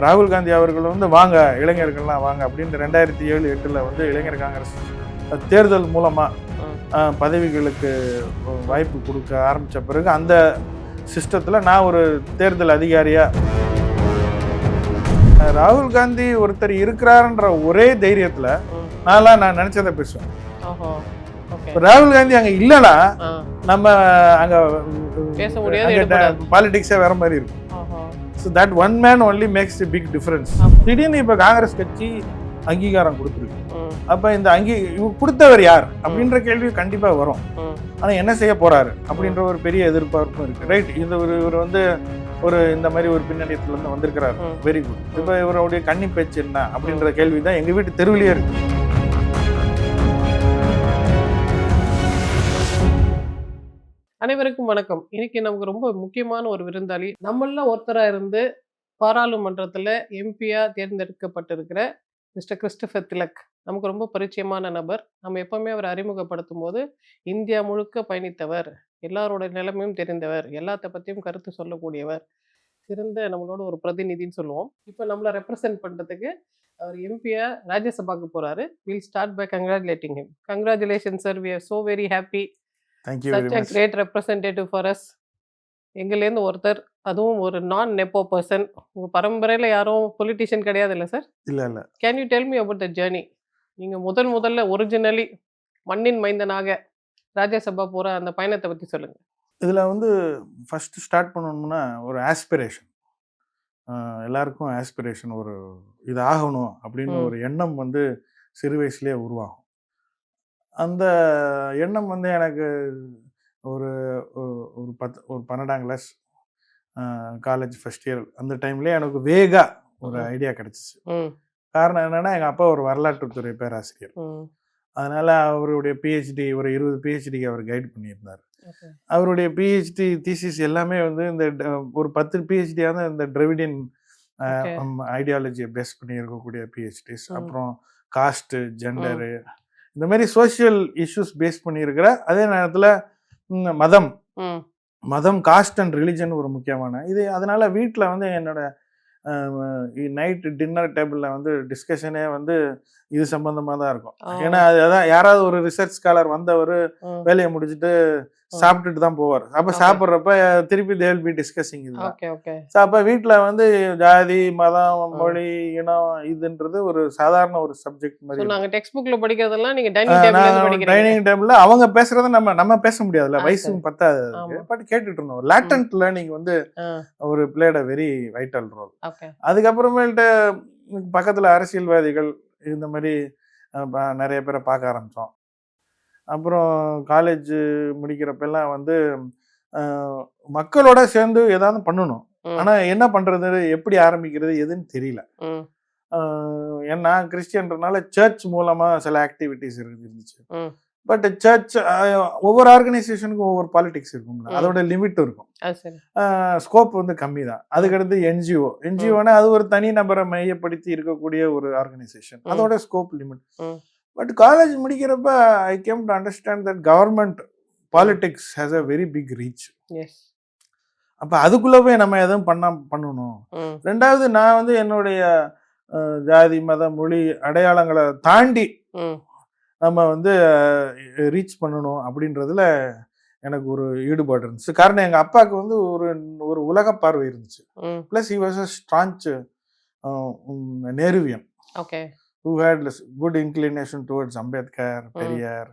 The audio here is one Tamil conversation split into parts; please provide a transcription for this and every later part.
ராகுல் காந்தி அவர்கள் வந்து வாங்க இளைஞர்கள்லாம் வாங்க அப்படின்னு 2007-8 வந்து இளைஞர் காங்கிரஸ் தேர்தல் மூலமாக பதவிகளுக்கு வாய்ப்பு கொடுக்க ஆரம்பித்த பிறகு அந்த சிஸ்டத்தில் நான் ஒரு தேர்தல் அதிகாரியாக ராகுல் காந்தி ஒருத்தர் இருக்கிறாருன்ற ஒரே தைரியத்தில் நான் நினச்சதை பேசுவேன். ராகுல் காந்தி அங்கே இல்லைன்னா நம்ம அங்கே பாலிடிக்ஸே வேற மாதிரி இருக்கும். So that one man only makes a big difference. திடீர்னு இப்போ காங்கிரஸ் கட்சி அங்கீகாரம் கொடுத்துருக்கு. அப்போ இந்த கொடுத்தவர் யார் அப்படின்ற கேள்வி கண்டிப்பாக வரும். ஆனால் என்ன செய்ய போறாரு அப்படின்ற ஒரு பெரிய எதிர்பார்ப்பும் இருக்கு. ரைட், இவர் வந்து ஒரு இந்த மாதிரி ஒரு பின்னணியத்துலேருந்து வந்திருக்கிறாரு, வெரி குட். இப்போ இவருடைய கன்னி பேச்சு என்ன அப்படின்ற கேள்வி தான் எங்கள் வீட்டு தெருவிலேயே இருக்கு. அனைவருக்கும் வணக்கம். இன்னைக்கு நமக்கு ரொம்ப முக்கியமான ஒரு விருந்தாளி, நம்மள ஒருத்தரா இருந்து பாராளுமன்றத்துல எம்பியா தேர்ந்தெடுக்கப்பட்டிருக்கிற மிஸ்டர் கிறிஸ்டோபர் திலக். நமக்கு ரொம்ப பரிச்சயமான நபர். நம்ம எப்பவுமே அவர் அறிமுகப்படுத்தும் போது இந்தியா முழுக்க பயணித்தவர், எல்லாரோட நிலைமையும் தெரிந்தவர், எல்லாத்த பத்தியும் கருத்து சொல்லக்கூடியவர், சிறந்த நம்மளோட ஒரு பிரதிநிதின்னு சொல்லுவோம். இப்போ நம்மளை ரெப்ரசென்ட் பண்றதுக்கு அவர் எம்பியா ராஜ்யசபாக்கு போறாரு. Will start by congratulating him. Congratulation sir, we are so very happy. Thank you such very a much. great representative for us. எங்கலேருந்து ஒருத்தர், அதுவும் ஒரு நான் நெப்போ பர்சன். உங்கள் பரம்பரையில் யாரும் பொலிட்டிஷியன் கிடையாது இல்லை சார்? இல்லை. Can you tell me about the journey? நீங்கள் முதல்ல ஒரிஜினலி மண்ணின் மைந்தனாக ராஜ்யசபா போகிற அந்த பயணத்தை பற்றி சொல்லுங்கள். இதில் வந்து ஃபஸ்ட்டு ஸ்டார்ட் பண்ணணும்னா ஒரு ஆஸ்பிரேஷன், எல்லாருக்கும் ஆஸ்பிரேஷன், ஒரு இது ஆகணும் அப்படின்னு ஒரு எண்ணம் வந்து சிறு வயசுலேயே உருவாகும். அந்த எண்ணம் வந்து எனக்கு ஒரு 12ஆம் கிளாஸ் காலேஜ் ஃபஸ்ட் இயர் அந்த டைம்லேயே எனக்கு வேகா ஒரு ஐடியா கிடச்சிச்சு. காரணம் என்னென்னா, எங்கள் அப்பா ஒரு வரலாற்றுத்துறை பேராசிரியர். அதனால் அவருடைய பிஹெச்டி ஒரு 20 பிஹெச்டிக்கு அவர் கைட் பண்ணியிருந்தார். அவருடைய பிஹெச்டி தீசிஸ் எல்லாமே வந்து இந்த ஒரு 10 பிஹெச்டியாக இந்த டிராவிடியன் ஐடியாலஜியை பேஸ் பண்ணி இருக்கக்கூடிய பிஹெச்டிஸ். அப்புறம் காஸ்ட்டு, ஜெண்டரு, இந்த மாதிரி சோசியல் இஷ்யூஸ் பேஸ் பண்ணியிருக்கிற, அதே நேரத்தில் மதம் காஸ்ட் அண்ட் ரிலிஜன் ஒரு முக்கியமான இது. அதனால வீட்டில் வந்து என்னோட நைட்டு டின்னர் டேபிளில் வந்து டிஸ்கஷனே வந்து இது சம்பந்தமாக தான் இருக்கும். ஏன்னா அதான் யாராவது ஒரு ரிசர்ச் ஸ்காலர் வந்தவர் வேலையை முடிச்சுட்டு சாப்பிட்டுட்டு தான் போவார். அப்போ சாப்பிட்றப்ப திருப்பி தே வில் பி டிஸ்கஸிங் இது. ஸோ அப்போ வீட்டில் வந்து ஜாதி, மதம், மொழி, இனம் இதுன்றது ஒரு சாதாரண ஒரு சப்ஜெக்ட் மாதிரி. நாங்கள் டெக்ஸ்ட் புக்கில் படிக்கிறதெல்லாம் நீங்கள் டைனிங் டேபிளில் அவங்க பேசுறத நம்ம பேச முடியாதுல்ல, வயசும் பத்தாது. பட் கேட்டுட்டு இருந்தோம். லேட்டன்ட் லேர்னிங் வந்து ஒரு played a very vital role. அதுக்கப்புறமேல்ட்டு பக்கத்தில் அரசியல்வாதிகள் இந்த மாதிரி நிறைய பேரை பார்க்க ஆரம்பித்தோம். அப்புறம் காலேஜ் முடிக்கிறப்பெல்லாம் வந்து மக்களோட சேர்ந்து ஏதாவது பண்ணணும். ஆனால் என்ன பண்ணுறது, எப்படி ஆரம்பிக்கிறது, எதுன்னு தெரியல. ஏன்னா கிறிஸ்டியன்றனால சர்ச் மூலமாக சில ஆக்டிவிட்டிஸ் இருந்துச்சு. பட் சர்ச் ஒவ்வொரு ஆர்கனைசேஷனுக்கும் ஒவ்வொரு பாலிடிக்ஸ் இருக்கும்ல, அதோட லிமிட் இருக்கும். ஸ்கோப் வந்து கம்மி தான். அதுக்கடுத்து என்ஜிஓனா அது ஒரு தனி நபரை மையப்படுத்தி இருக்கக்கூடிய ஒரு ஆர்கனைசேஷன், அதோட ஸ்கோப் லிமிட். பட் காலேஜ் முடிக்கிறப்ப I came to understand that government politics has a very big reach. அப்போ அதுக்குள்ளே போய் நம்ம எதுவும் பண்ணணும். ரெண்டாவது, நான் வந்து என்னுடைய ஜாதி, மத, மொழி அடையாளங்களை தாண்டி நம்ம வந்து ரீச் பண்ணணும் அப்படின்றதுல எனக்கு ஒரு ஈடுபாடு இருந்துச்சு. காரணம், எங்கள் அப்பாவுக்கு வந்து ஒரு உலக பார்வை இருந்துச்சு. Plus he was a strong Nehruvian who had good inclination towards Ambedkar, Periyar.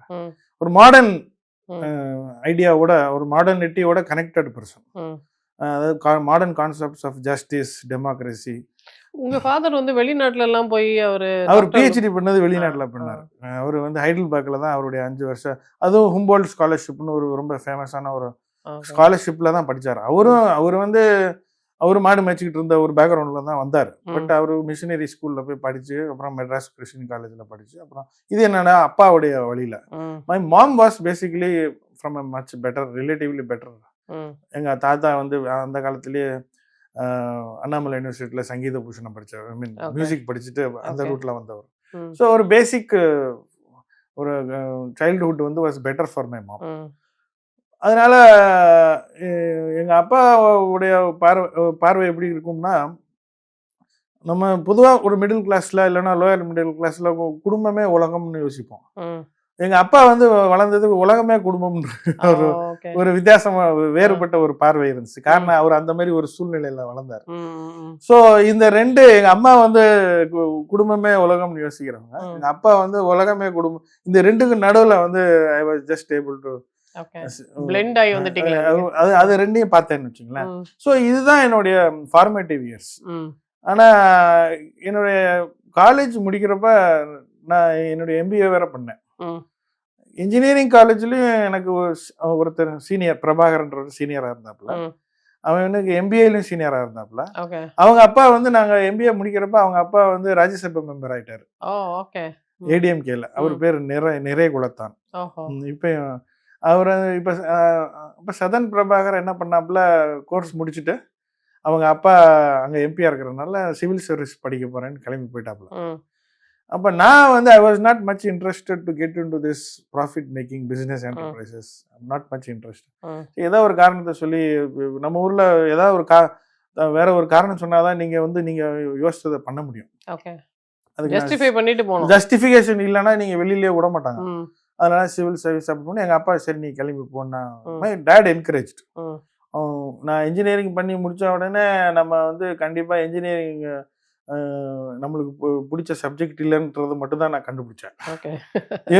ஒரு மாடர்ன் ஐடியாவோட, ஒரு மாடர்னிட்டியோட கனெக்டட் பர்சன். அதாவது modern concepts of justice, democracy. உங்க ஃபாதர் வந்து வெளிநாட்டுல எல்லாம் போய் அவர் பிஹெச்டி பண்ணது வெளிநாட்டில் பண்ணார். அவர் வந்து ஹைடல்பர்க்ல தான் அவருடைய 5 வருஷம், அதுவும் ஹும்போல்ட் ஸ்காலர்ஷிப்னு ஒரு ரொம்ப ஃபேமஸான ஒரு ஸ்காலர்ஷிப்ல தான் படித்தார். அவர் வந்து மாடு மேய்ச்சிக்கிட்டு இருந்த ஒரு பேக்ரவுண்டில் தான் வந்தார். பட் அவர் மிஷினரி ஸ்கூலில் போய் படித்து, அப்புறம் மெட்ராஸ் கிறிஸ்டியன் காலேஜில் படித்து, அப்புறம் இது என்னன்னா அப்பாவுடைய வழியில். My mom was basically from a much better, relatively better. எங்கள் தாத்தா வந்து அந்த காலத்துலேயே அண்ணாமலை யூனிவர்சிட்டியில் சங்கீத பூஷணம் படித்தார். ஐ மீன் மியூசிக் படிச்சுட்டு அந்த ரூட்டில் வந்தவர். ஸோ ஒரு பேசிக் ஒரு சைல்டுஹுட் வந்து was better for my mom. அதனால எங்கள் அப்பாவுடைய பார்வை எப்படி இருக்கும்னா, நம்ம பொதுவாக ஒரு மிடில் கிளாஸில் இல்லைன்னா லோயர் மிடில் கிளாஸில் குடும்பமே உலகம்னு யோசிப்போம். எங்கள் அப்பா வந்து வளர்ந்ததுக்கு உலகமே குடும்பம்ன்ற ஒரு ஒரு வித்தியாசமா வேறுபட்ட ஒரு பார்வை இருந்துச்சு. காரணம் அவர் அந்த மாதிரி ஒரு சூழ்நிலையில வளர்ந்தார். ஸோ இந்த ரெண்டு, எங்க அம்மா வந்து குடும்பமே உலகம்னு யோசிக்கிறவங்க, எங்க அப்பா வந்து உலகமே குடும்பம். இந்த ரெண்டுக்கு நடுவில் வந்து ஐ வாஸ் ஜஸ்ட் ஏபிள் டு அது ரெண்டையும் பார்த்தேன்னு வச்சுங்களேன். ஸோ இதுதான் என்னுடைய ஃபார்மேட்டிவ் இயர்ஸ். ஆனா என்னுடைய காலேஜ் முடிக்கிறப்ப நான் என்னுடைய MBA வேற பண்ணேன். இன்ஜினியரிங் காலேஜ்லயும் எனக்கு ஒருத்தர் சீனியர், பிரபாகரன்ற சீனியரா இருந்தாப்புல. அவன் எனக்கு MBAலையும் சீனியரா இருந்தாப்புல. அவங்க அப்பா வந்து நாங்க MBA முடிக்கிறப்ப அவங்க அப்பா வந்து ராஜ்யசபா மெம்பர் ஆயிட்டாரு. ADMKல. அவர் பேர் நிறைய குலத்தான். இப்பயும் அவர் இப்ப சதன் பிரபாகர் என்ன பண்ணாப்புல, கோர்ஸ் முடிச்சுட்டு அவங்க அப்பா அங்க MP இருக்கிறதுனால சிவில் சர்வீஸ் படிக்க போறேன்னு கிளம்பி போயிட்டாப்புல. அப்ப நான் வந்து I was not much interested to get into this profit making business enterprises. Not much interest. ஏதோ ஒரு காரணத்தை சொல்லி, நம்ம ஊர்ல ஏதாவது ஒரு வேற ஒரு காரணம் சொன்னாதான் நீங்க வந்து நீங்க யோசிச்சதை பண்ண முடியும். அதுக்கு ஜஸ்டிஃபிகேஷன் இல்லைன்னா நீங்க வெளியிலேயே விட மாட்டாங்க. அதனால சிவில் சர்வீஸ் அப்படி பண்ணி எங்க அப்பா சரி நீ கிளம்பி போனா, மை டாட் என்கரேஜ். நான் இன்ஜினியரிங் பண்ணி முடிச்ச உடனே நம்ம வந்து கண்டிப்பா இன்ஜினியரிங் நம்மளுக்கு பிடிச்ச சப்ஜெக்ட் இல்லைன்றது மட்டும் தான் நான் கண்டுபிடிச்சேன்.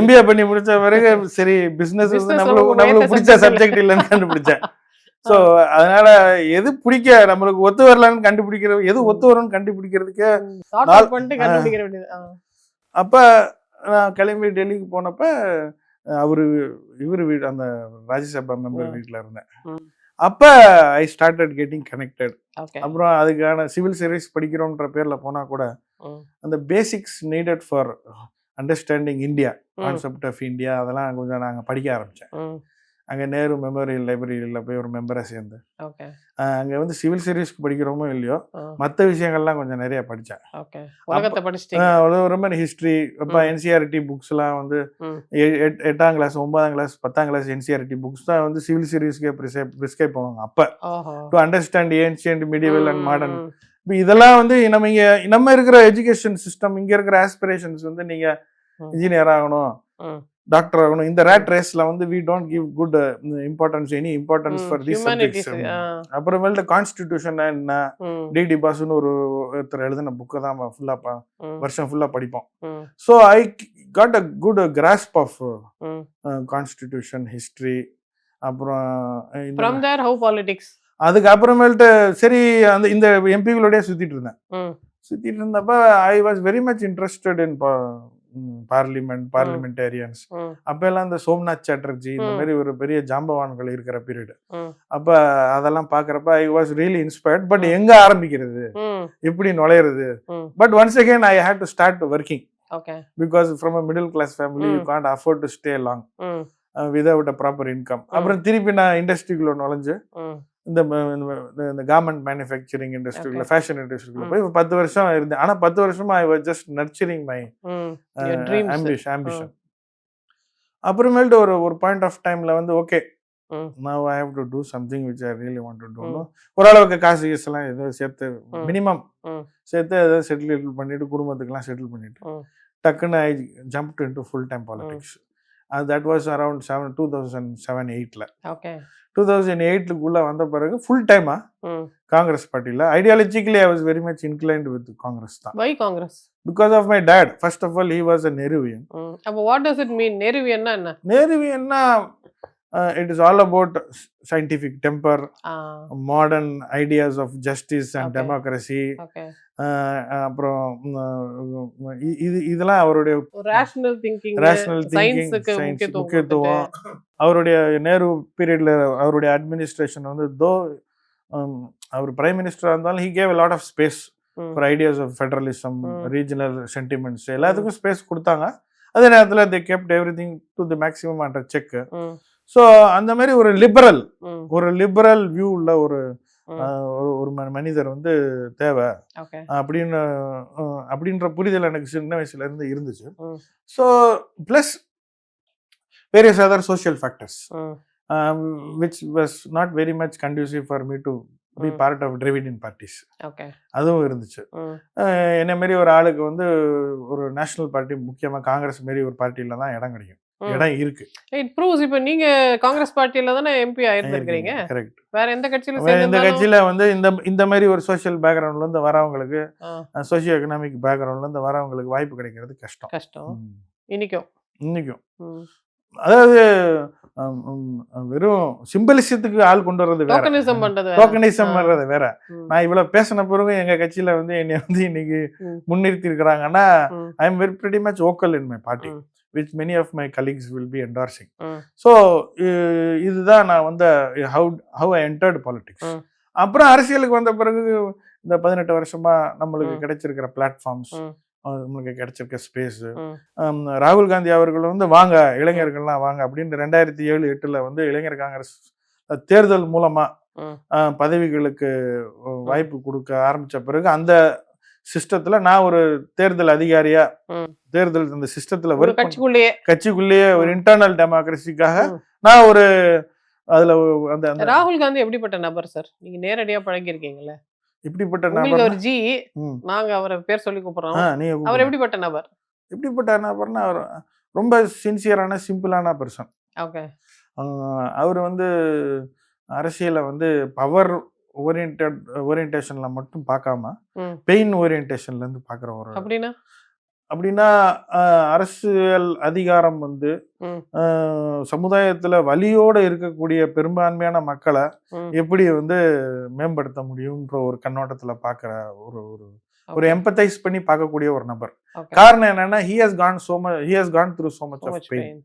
MBA பண்ணி முடிச்ச பிறகு சரி பிசினஸ் வந்து நம்மளுக்கு பிடிச்ச சப்ஜெக்ட் இல்லைன்னு கண்டுபிடிச்சேன். ஸோ அதனால எது பிடிக்க நம்மளுக்கு ஒத்து வரலான்னு கண்டுபிடிக்கிறது, எது ஒத்து வரும்னு கண்டுபிடிக்கிறதுக்கு அப்ப நான் கிளம்பி டெல்லிக்கு போனப்ப இவர் வீடு, அந்த ராஜ்யசபா மெம்பர் வீட்டில் இருந்தேன். அப்ப ஐ ஸ்டார்டட் கெட்டிங் கனெக்டட். அப்புறம் அதுக்கான சிவில் சர்வீஸ் படிக்கிறோன்ற பேர்ல போனா கூட அந்த basics needed for understanding India, concept of India, அதெல்லாம் கொஞ்சம் நாங்க படிக்க ஆரம்பிச்சேன். அங்க நேரு மெமோரியல் லைப்ரரியில போய் ஒரு மெம்பரா சேர்ந்து அங்க வந்து சிவில் சர்வீஸ்க்கு படிக்கிறோமோ இல்லையோ மற்ற விஷயங்கள்லாம் கொஞ்சம் நிறைய படிச்சேன். ரொம்ப ஹிஸ்டரி, இப்போ NCERT புக்ஸ் எல்லாம் வந்து 8ஆம் கிளாஸ் 9ஆம் கிளாஸ் 10ஆம் கிளாஸ் NCERT புக்ஸ் தான் வந்து சிவில் சர்வீஸ்க்கே ப்ரிஸ்கிரைப் பண்ணுவாங்க அப்ப, to understand ancient medieval and modern. இப்போ இதெல்லாம் வந்து நம்ம இருக்கிற எஜுகேஷன் சிஸ்டம், இங்க இருக்கிற ஆஸ்பிரேஷன்ஸ் வந்து நீங்க இன்ஜினியர் ஆகணும், டாக்டர் ஆகணும், இந்த ரேட் ரேஸ்ல வந்து we don't give good importance, any importance for these subjects. அப்புறமேல கான்ஸ்டிடியூஷன் என்ன, டிடி பாஸ்னு ஒருத்தர் எழுதின புக்கை தான் ஃபுல்லா வருஷம் ஃபுல்லா படிப்போம். So I got a good grasp of constitution, history. அப்புறம் அதுக்கு அப்புறமேல்ட்டு சரி அந்த இந்த எம்பிகளோடய சுத்திட்டு இருந்தப்ப I was very much interested in parliamentarians. அப்ப எல்லாம் இந்த சோம்நாத் சாட்டர்ஜி இந்த மாதிரி ஒரு பெரிய ஜாம்பவான்கள் இருக்கிற பீரியட். அப்ப அதெல்லாம் பாக்குறப்ப I was really inspired. But எங்க ஆரம்பிக்கிறது, எப்படி நுழையிறது? But once again I had to start working, because from a middle class family you can't afford to stay long without a proper income. அப்புறம் திருப்பி நான் இண்டஸ்ட்ரிக்குள்ள நுழைஞ்சு இந்த கார்மெண்ட் மேனுஃபேக்சரிங் இண்டஸ்ட்ரியில, ஃபேஷன் இண்டஸ்ட்ரியில போய் 10 வருஷம் இருந்தேன். ஆனா 10 வருஷமா I was just nurturing my ambition. அப்புறமேல்ட்டு ஒரு பாயிண்ட் ஆஃப் டைம்ல வந்து okay, now I have to do something which I really want to do. ஓரளவுக்கு காசு எல்லாம் ஏதோ சேர்த்து, மினிமம் சேர்த்து ஏதோ செட்டில் பண்ணிட்டு குடும்பத்துக்கெல்லாம் செட்டில் பண்ணிட்டு டக்குன்னு I jumped into full time politics. That was around 2007-8ல. 2008க்குள்ள வந்த பிறகு ஃபுல் டைமா காங்கிரஸ் பார்ட்டில. Ideologically I was very much inclined with Congress தான். Why Congress? Because of my dad. First of all, he was a Nehruvian. அப்ப what does it mean? Nehruvian என்ன? Nehruvian it is all about scientific temper, modern ideas of justice and democracy. அப்புறம் இதெல்லாம் அவருடைய ரேஷனல் திங்கிங், முக்கியத்துவம். அவருடைய நேரு பீரியட்ல அவருடைய அட்மினிஸ்ட்ரேஷன் வந்து அவர் பிரைம் மினிஸ்டரா இருந்தாலும் he gave a lot of space for ideas of federalism, regional sentiments, எல்லாத்துக்கும் ஸ்பேஸ் கொடுத்தாங்க. அதே நேரத்தில் they kept everything to the maximum under check. So அந்த மாதிரி ஒரு லிபரல் வியூ உள்ள ஒரு மனிதர் வந்து தேவை அப்படின்ற புரிதல் எனக்கு சின்ன வயசுல இருந்து இருந்துச்சு. So plus various other social factors which was not very much conducive for me to be part of Dravidian parties, okay. அதுவும் இருந்துச்சு. என்ன மாரி ஒரு ஆளுக்கு வந்து ஒரு நேஷனல் பார்ட்டி, முக்கியமா காங்கிரஸ் மாரி ஒரு பார்ட்டில தான் இடம் கிடைக்கும், இடம் இருக்கு. இட் ப்ரூவ்ஸ் இப்ப நீங்க காங்கிரஸ் பார்ட்டில தானே எம்பி ஆயிருந்திருக்கீங்க. கரெக்ட். வேற எந்த கட்சியில இந்த சேர்ந்திருந்தாலும் கட்சியில வந்து இந்த மாதிரி ஒரு சோஷியல் பேக்ரவுண்ட்ல இருந்து வரவங்களுக்கு, சோசியோ எக்கனாமிக் பேக்ரவுண்ட்ல இருந்து வரவங்களுக்கு வாய்ப்பு கிடைக்கிறது கஷ்டம். கஷ்டம் இன்னைக்கும். அதாவது வெறும் சிம்பலிசத்துக்கு ஆள் கொண்டு வர்றது வேற, டோக்கனிசம் பண்றது வேற. டோக்கனிசம் பண்றது வேற. நான் இவ்வளவு பேசின பிறகு எங்க கட்சியில வந்து என்னை வந்து இன்னைக்கு முன்னிறுத்தி இருக்கிறாங்கன்னா, I am very pretty much vocal in my party, which many of my colleagues will be endorsing. So இதுதான் நான் வந்து how I entered politics. அப்புறம் அரசியலுக்கு வந்த பிறகு இந்த 18 வருஷமா நம்மளுக்கு கிடைச்சிருக்கிற பிளாட்ஃபார்ம்ஸ், நம்மளுக்கு கிடைச்சிருக்க ஸ்பேஸ், ராகுல் காந்தி அவர்கள் வந்து வாங்க இளைஞர்கள்லாம் வாங்க அப்படின்னு 2007-8 வந்து இளைஞர் காங்கிரஸ் தேர்தல் மூலமா பதவிகளுக்கு வாய்ப்பு கொடுக்க ஆரம்பிச்ச பிறகு அந்த சிஸ்டத்துல நான் ஒரு தேர்தல் அதிகாரியா, தேர்தல் இந்த சிஸ்டத்துல கட்சிக்குள்ளேயே ஒரு இன்டர்னல் டெமோக்ரஸிக்காக நான் ஒரு அதுல அந்த ராகுல் காந்தி எப்படிப்பட்ட நபர் சார்? நீங்க நேரடியா பழகி இருக்கீங்கல்ல, இப்படிப்பட்ட நபர் ஒரு ஜி, நாங்க அவரை பேர் சொல்லி கூப்பிடுறோம். அவர் எப்படிப்பட்ட நபர்? எப்படிப்பட்ட நபர்னா அவர் ரொம்ப சின்சியரான சிம்பிளான பர்சன். ஓகே. அவர் வந்து அரசியலை வந்து பவர் ஓரியன்டேஷன்ல மட்டும் பார்க்காம பெயின் ஓரியன்டேஷன்ல இருந்து பார்க்குற ஒரு. அப்படின்னா அரசியல் அதிகாரம் வந்து சமுதாயத்துல வலியோட இருக்கக்கூடிய பெரும்பான்மையான மக்களை எப்படி வந்து மேம்படுத்த முடியும்ன்ற ஒரு கண்ணோட்டத்துல பாக்குற ஒரு எம்பத்தைஸ் பண்ணி பார்க்கக்கூடிய ஒரு நபர். காரணம் என்னன்னா, he has gone through so much of pain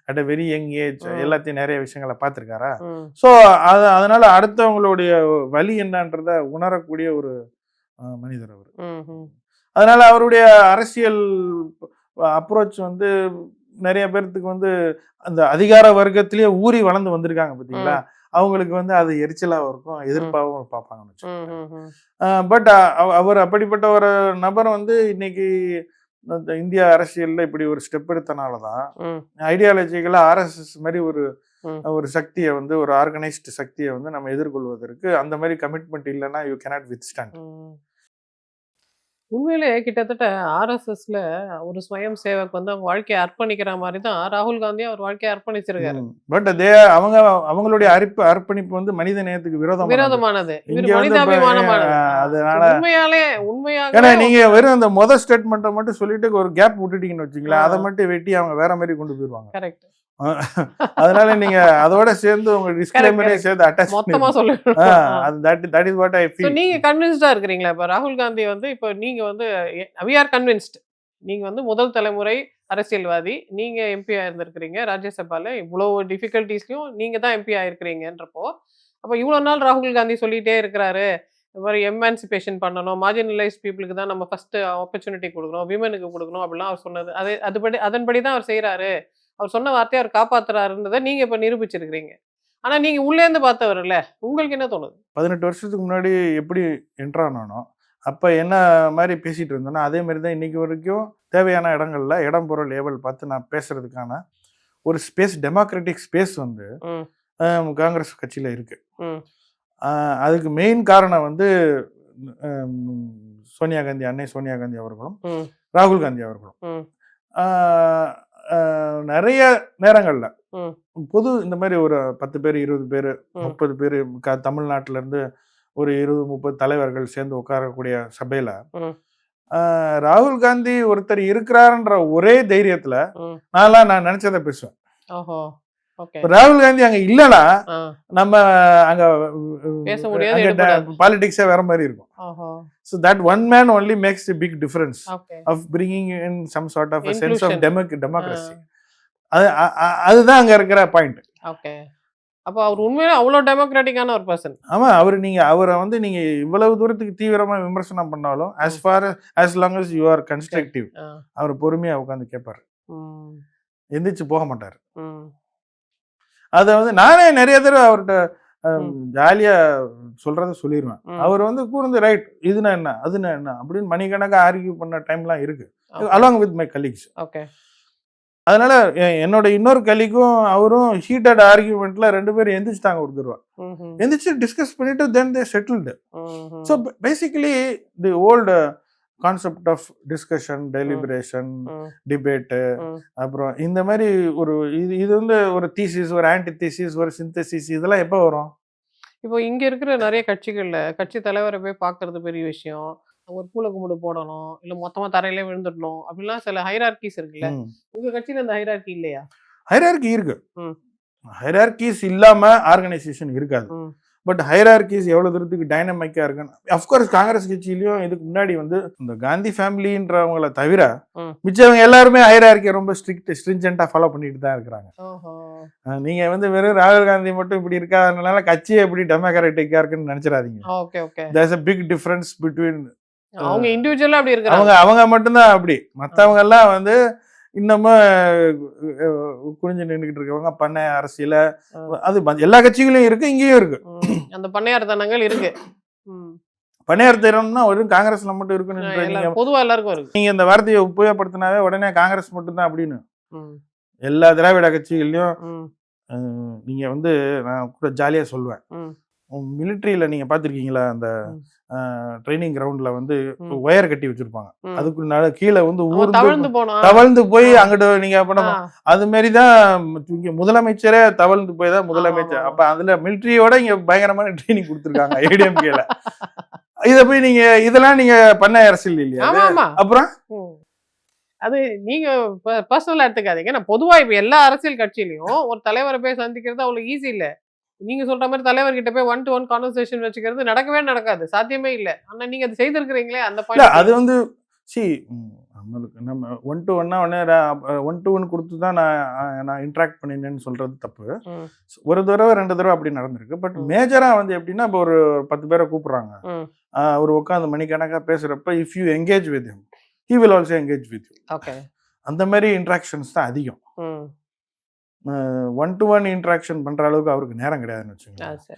at a very young age. எல்லாத்தையும் நிறைய விஷயங்களை பார்த்திருக்காரா. ஸோ அதனால அடுத்தவங்களுடைய வலி என்னன்றத உணரக்கூடிய ஒரு மனிதர் அவர். அதனால அவருடைய அரசியல் அப்ரோச் வந்து நிறைய பேர்த்துக்கு வந்து அந்த அதிகார வர்க்கத்திலேயே ஊறி வளர்ந்து வந்திருக்காங்க பார்த்தீங்களா, அவங்களுக்கு வந்து அது எரிச்சலாகவும் இருக்கும், எதிர்ப்பாகவும் பார்ப்பாங்கன்னு. பட் அவர் அப்படிப்பட்ட ஒரு நபர் வந்து இன்னைக்கு இந்திய அரசியல்ல இப்படி ஒரு ஸ்டெப் எடுத்தனாலதான் ஐடியாலஜிக்கலா RSS மாதிரி ஒரு சக்தியை வந்து, ஒரு ஆர்கனைஸ்டு சக்தியை வந்து நம்ம எதிர்கொள்வதற்கு அந்த மாதிரி கமிட்மெண்ட் இல்லைன்னா யூ கேனாட் வித்ஸ்டாண்ட். உண்மையிலே கிட்டத்தட்ட RSSல ஒரு ஸ்வயம் சேவக் வந்து அவங்க வாழ்க்கையை அர்ப்பணிக்கிற மாதிரி தான் ராகுல் காந்தி அவர் வாழ்க்கையை அர்ப்பணிச்சிருக்காரு. பட் அவங்களுடைய அர்ப்பணிப்பு வந்து மனித நேயத்துக்கு விரோதமானது, மனிதாபிமானமானது. அதனால உண்மையாக ஏன்னா நீங்க வெறும் அந்த முதல் ஸ்டேட்மெண்ட்டை மட்டும் சொல்லிட்டு ஒரு கேப் விட்டுட்டீங்கன்னு வச்சுங்களேன், அதை மட்டும் வெட்டி அவங்க வேற மாதிரி கொண்டு போயிருவாங்க. கரெக்ட். அதனால நீங்க அதோட சேர்ந்து உங்க டிஸ்க்ளைமரே சேர்த்து அட்டாச் மொத்தமா சொல்லுங்க. that is what I feel. நீங்க கன்வின்ஸ்டா இருக்கீங்களா? இப்ப ராகுல் காந்தி வந்து இப்ப நீங்க வந்து we are convinced, நீங்க வந்து முதல் தலைமுறை அரசியல்வாதி, நீங்க எம்பி ஆயிருந்திருக்கிறீங்க ராஜ்யசபால, இவ்வளவு டிஃபிகல்டிஸ்லயும் நீங்க தான் எம்பி ஆயிருக்கிறீங்கன்றப்போ, அப்ப இவ்வளவு நாள் ராகுல் காந்தி சொல்லிட்டே இருக்கிறாரு இந்த மாதிரி எமான்சிபேஷன் பண்ணணும், மார்ஜினலைஸ் பீப்புளுக்கு தான் நம்ம ஃபர்ஸ்ட் ஆப்பர்ச்சுனிட்டி கொடுக்கணும், விமனுக்கு கொடுக்கணும் அப்படிலாம் அவர் சொன்னது, அதன்படி தான் அவர் செய்யறாரு, அவர் சொன்ன வார்த்தையை அவர் காப்பாத்துறாருன்றதை நீங்க இப்ப நிரூபிச்சிருக்கிறீங்க. ஆனா நீங்க உள்ளேருந்து பார்த்தவர் இல்ல, உங்களுக்கு என்ன தோணுது? 18 வருஷத்துக்கு முன்னாடி எப்படி என்ட்ரானோ அப்ப என்ன மாதிரி பேசிட்டு இருந்தோன்னா அதே மாதிரி தான் இன்னைக்கு வரைக்கும் தேவையான இடங்கள்ல இடம் பொருள் லேபிள் பார்த்து நான் பேசுறதுக்கான ஒரு ஸ்பேஸ், டெமோக்ராட்டிக் ஸ்பேஸ் வந்து காங்கிரஸ் கட்சியில இருக்கு. அதுக்கு மெயின் காரணம் வந்து அன்னை சோனியா காந்தி அவர்களும் ராகுல் காந்தி அவர்களும் நிறைய நேரங்கள்ல பொது இந்த மாதிரி ஒரு 10 பேர் 20 பேர் 30 பேர் தமிழ்நாட்டில இருந்து ஒரு 20-30 தலைவர்கள் சேர்ந்து உட்காரக்கூடிய சபையில ராகுல் காந்தி ஒருத்தர் இருக்கிறாருன்ற ஒரே தைரியத்துல நான் நினைச்சதை பேசுவேன். ராகுல் காந்தி அங்க இல்லனா நம்ம அங்க பாலிடிக்ஸே வேற மாதிரி இருக்கும். So that one man only makes a big difference of bringing in some sort of a sense of democracy. அதுதான் அங்க இருக்கிற பாயிண்ட். ஓகே. அப்ப அவர் உண்மையிலே அவ்வளவு டெமோக்ராட்டிக்கான ஒரு பர்சன். ஆமா, அவரை வந்து நீங்க இவ்வளவு தூரத்துக்கு தீவிரமா விமர்சனம் பண்ணாலும் as long as you are constructive, அவர் பொறுமையா உட்கார்ந்து கேட்பாரு, எந்திரிச்சு போக மாட்டாரு. அத வந்து நானே நிறைய தடவை அவர்கிட்ட ஜாலியா சொல்றத சொல்லிடுவேன். அவர் வந்து கூர்ந்து ரைட், இதுனா என்ன அதுனா என்ன அப்படின்னு மணிக்கணக்கா ஆர்கியூ பண்ண டைம்லாம் இருக்கு, அலாங் வித் மை கலீக்ஸ். அதனால என்னோட இன்னொரு கலிக்கும் அவரும் ஹீட்டட் ஆர்கியூமெண்ட்ல 2 பேரும் எந்திரிச்சிட்டாங்க ஒரு தடவை. எந்திரிச்சு டிஸ்கஸ் பண்ணிட்டு then they settled. So basically the old concept of discussion, deliberation, debate, அப்புறம் இந்த மாதிரி ஒரு இது வந்து ஒரு தீசிஸ், ஒரு ஆன்டி தீசிஸ், ஒரு சிந்தசிஸ், இதெல்லாம் எப்போ வரும்? இப்போ இங்க இருக்கிற நிறைய கட்சிகள்ல கட்சி தலைவரை போய் பார்க்கறது பெரிய விஷயம். ஒரு பூல கும்பிடு போடணும், இல்ல மொத்தமா தரையிலே விழுந்துடணும் அப்படிலாம் சில ஹைரார்கிஸ் இருக்குல்ல. உங்க கட்சியில அந்த ஹைரார்கி இல்லையா? ஹைரார்கி இருக்கு. ஹைரார்கிஸ் இல்லாம ஆர்கனைசேஷன் இருக்காது. பட் ஹைரார்கிஸ் எவ்வளவு தூரத்துக்கு டைனமிக்கா இருக்குன்னு, அஃப்கோர்ஸ் காங்கிரஸ் கட்சியிலயும் இதுக்கு முன்னாடி வந்து இந்த காந்தி ஃபேமிலின்றவங்கள தவிர மிச்சவங்க எல்லாருமே ஹைரார்கியை ரொம்ப ஸ்ட்ரிஞ்சென்ட்டா ஃபாலோ பண்ணிட்டு தான் இருக்கிறாங்க. நீங்க வந்து வெறும் ராகுல் காந்தி மட்டும் இப்படி இருக்காதனால கட்சியை எப்படி டெமோக்ராட்டிக்கா இருக்குன்னு நினைச்சிடாதீங்க. There's a big difference between அவங்க இண்டிவிஜுவலா அப்படி இருக்காங்க. அவங்க மட்டும்தான் அப்படி. மத்தவங்க எல்லாம் வந்து இன்னமும் குனிஞ்சு நின்றுகிட்டு இருக்கவங்க பண்ணை அரசியல, அது எல்லா கட்சிகளும் இருக்கு, இங்கேயும் இருக்கு. அந்த பண்ணையார் தனங்கள் இருக்கு. பண்ணையார் தரம்னா ஒரு காங்கிரஸ்ல மட்டும் இருக்குன்னு பொதுவா எல்லாருக்கும் இருக்கு. நீங்க இந்த வார்த்தையை உபயோகப்படுத்தினாவே உடனே காங்கிரஸ் மட்டும்தான் அப்படின்னு. எல்லா திராவிட கட்சிகள்லயும் நீங்க வந்து நான் கூட ஜாலியா சொல்லுவேன், மிலிட்ரியில நீங்க பாத்திருக்கீங்களா அந்த ட்ரைனிங் கிரவுண்ட்ல வந்து ஒயர் கட்டி வச்சிருப்பாங்க, அதுக்கு கீழே வந்து தவழ்ந்து போய் அங்கிட்டு நீங்க அது மாதிரிதான் முதலமைச்சரே தவழ்ந்து போய் தான் முதலமைச்சர். அப்ப அதுல மிலிட்ரியோட இங்க பயங்கரமான ட்ரைனிங் கொடுத்துருக்காங்க ஏடிஎம்கேல. இத போய் நீங்க இதெல்லாம் நீங்க பண்ண அரசியல் இல்லையா? அப்புறம் அது நீங்க பர்சனலா எடுத்துக்காதீங்க. நான் பொதுவா இப்ப எல்லா அரசியல் கட்சியிலயும் ஒரு தலைவரை போய் சந்திக்கிறது அவ்வளவு ஈஸி இல்ல. நீங்க சொல்ற மாதிரி தலைவர்கிட்ட போய் 1-to-1 கான்வர்சேஷன் வச்சுக்கிறது நடக்கவே நடக்காது, சாத்தியமே இல்ல. ஆனா நீங்க அது செய்திருக்கிறீங்களே அந்த பாயிண்ட். அது வந்து நம்ம 1-to-1 கொடுத்து தான் நான் இன்ட்ராக்ட் பண்ணினேன்னு சொல்றது தப்பு. ஒரு தடவை 2 தடவை அப்படி நடந்திருக்கு. பட் மேஜரா வந்து எப்படின்னா இப்போ ஒரு 10 பேரை கூப்பிடுறாங்க, ஒரு உட்காந்து மணிக்கணக்கா பேசுறப்ப if you engage with him he will also engage with you. Okay. அந்த மாதிரி இன்ட்ராக்ஷன்ஸ் தான் அதிகம். 1-to-1 இன்ட்ராக்ஷன் பண்ற அளவுக்கு அவருக்கு நேரம் கிடையாதுன்னு வச்சுக்கோங்க.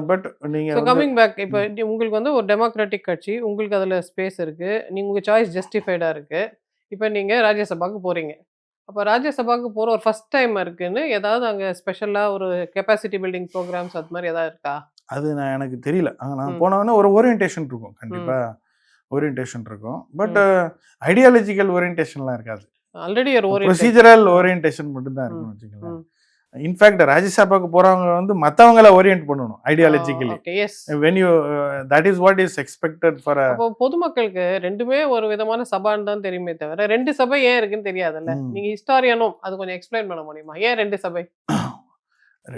பட் நீங்க கமிங் பேக், இப்போ உங்களுக்கு வந்து ஒரு டெமோக்ராட்டிக் கட்சி, உங்களுக்கு அதுல ஸ்பேஸ் இருக்கு, நீங்க உங்க சாய்ஸ் ஜஸ்டிஃபைடா இருக்கு. இப்போ நீங்க ராஜ்யசபாக்கு போறீங்க. அப்போ ராஜ்யசபாக்கு போற ஒரு ஃபர்ஸ்ட் டைம் இருக்குன்னு ஏதாவது அங்க ஸ்பெஷலா ஒரு கெப்பாசிட்டி பில்டிங் ப்ரோக்ராம்ஸ் அது மாதிரி ஏதாவது இருக்கா? அது எனக்கு தெரியல. நான் போனவொடனே ஒரு ஓரியன்டேஷன் இருக்கும், கண்டிப்பா ஓரியன்டேஷன் இருக்கும். பட் ஐடியாலஜிக்கல் ஓரியன்டேஷன்லாம் இருக்காது. ஆல்ரெடி ஒரு ப்ரொசீஜரல் ஓரியன்டேஷன் மட்டும் தான் இருக்குன்னு வச்சுக்கலாம். இன்ஃபேக்ட் ராஜ்யசபாக்கு போறவங்க வந்து மத்தவங்கள ஓரியன்ட் பண்ணணும் ideologically. when you that is what is expected for a. அப்போ பொதுமக்களுக்கு ரெண்டுமே ஒரு விதமான சபான்னு தான் தெரியுமே தவிர 2 சபை ஏன் இருக்குன்னு தெரியாதுல்ல. நீங்க ஹிஸ்டாரியனும் அது கொஞ்சம் எக்ஸ்பிளைன் பண்ண முடியுமா? ஏன் 2 சபை?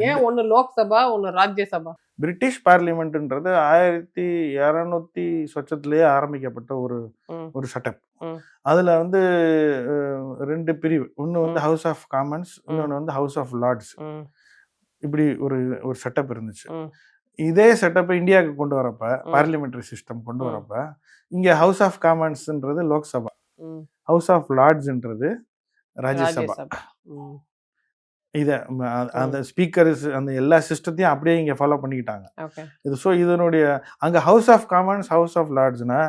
ஏன் ஒன்னு லோக்சபா, ஒன்னு ராஜ்யசபா? பிரிட்டிஷ் பார்லிமெண்ட்ன்றது 1200 சொச்சத்திலேயே ஆரம்பிக்கப்பட்ட ஒரு செட்டப். அதுல வந்து 2 பிரிவு, ஒன்னு வந்து ஹவுஸ் ஆஃப் காமன்ஸ், இன்னொன்னு வந்து ஹவுஸ் ஆஃப் லார்ட்ஸ். இப்படி ஒரு செட்டப் இருந்துச்சு. இதே செட்டப் இந்தியாவுக்கு கொண்டு வரப்ப, பார்லிமெண்டரி சிஸ்டம் கொண்டு வரப்ப, இங்க ஹவுஸ் ஆஃப் காமன்ஸ்ன்றது லோக்சபா, ஹவுஸ் ஆஃப் லார்ட்ஸ்ன்றது ராஜ்யசபா. இத அந்த ஸ்பீக்கர்ஸ் அந்த எல்லா சிஸ்டத்தையும் அப்படியே இங்க ஃபாலோ பண்ணிக்கிட்டாங்க. இது ஸோ இதனுடைய அங்க house of commons, house of லார்ட்ஸ்னா